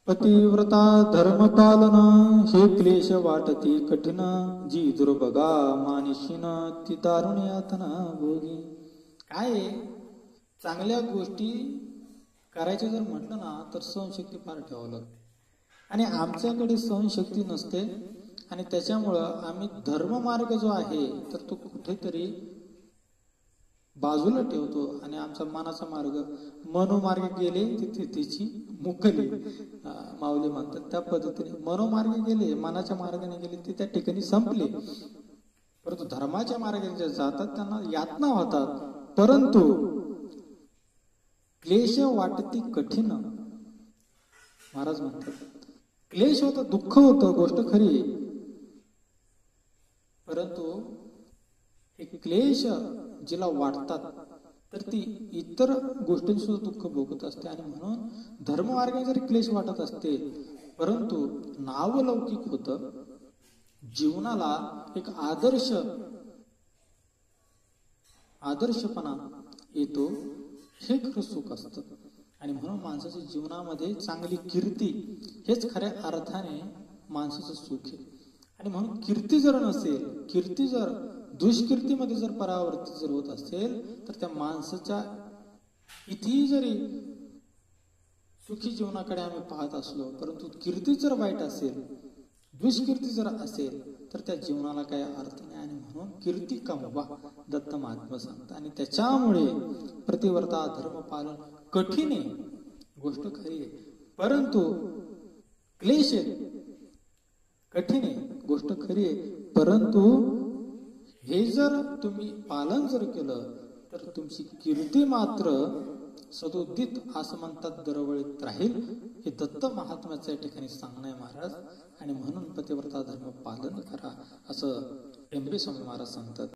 पतिव्रता धर्म पालन हे क्लेश वाटती कठीण, जी दुर्भगा मानिशीन ती दारुण यातना भोगी. काय आहे, चांगल्या गोष्टी करायच्या जर म्हटलं ना तर सहनशक्ती फार ठेवावं लागते आणि आमच्याकडे सहनशक्ती नसते आणि त्याच्यामुळं आम्ही धर्ममार्ग जो आहे तर तो कुठेतरी बाजूला ठेवतो आणि आमचा मनाचा मार्ग मनोमार्ग गेले तिथे तिची मुकली, माऊली म्हणतात त्या पद्धतीने. मनोमार्ग गेले, मनाच्या मार्गाने गेले ते त्या ठिकाणी संपले. परंतु धर्माच्या मार्गाने जे जातात त्यांना यातना होतात. परंतु क्लेश वाटती कठीण, महाराज म्हणतात क्लेश होतं, दुःख होतं, गोष्ट खरी. परंतु हे क्लेश जिला वाटतात तर ती इतर गोष्टींचं सुद्धा दुःख भोगत असते. आणि म्हणून धर्ममार्गाने जरी क्लेश वाटत असते परंतु नावलौकिक होतं, जीवनाला एक आदर्शपणा येतो, हे खरं सुख असतं. आणि म्हणून माणसाच्या जीवनामध्ये चांगली कीर्ती हेच खऱ्या अर्थाने माणसाचं सुख आहे. आणि म्हणून कीर्ती जर नसेल, कीर्ती जर दुष्कीर्तीमध्ये जर परावर्तित जर होत असेल तर त्या माणसाच्या कितीही जरी सुखी जीवनाकडे आम्ही पाहत असलो परंतु कीर्ती जर वाईट असेल, दुष्कीर्ती जर असेल तर त्या जीवनाला काही अर्थ नाही. आणि म्हणून कीर्ती कमवा, दत्त महात्मा सांगतात. आणि त्याच्यामुळे प्रतिवर्ता धर्म पालन कठीण आहे, गोष्ट खरी आहे, परंतु क्लेश कठीण आहे, गोष्ट खरी आहे. परंतु हे जर तुम्ही पालन जर केलं तर तुमची कीर्ती मात्र सदोदित असं म्हणतात दरवळीत राहील. हे दत्त महात्म्याच्या ठिकाणी सांगणं आहे महाराज. आणि म्हणून पतिव्रता धर्म पालन करा असं टेंबे स्वामी महाराज सांगतात.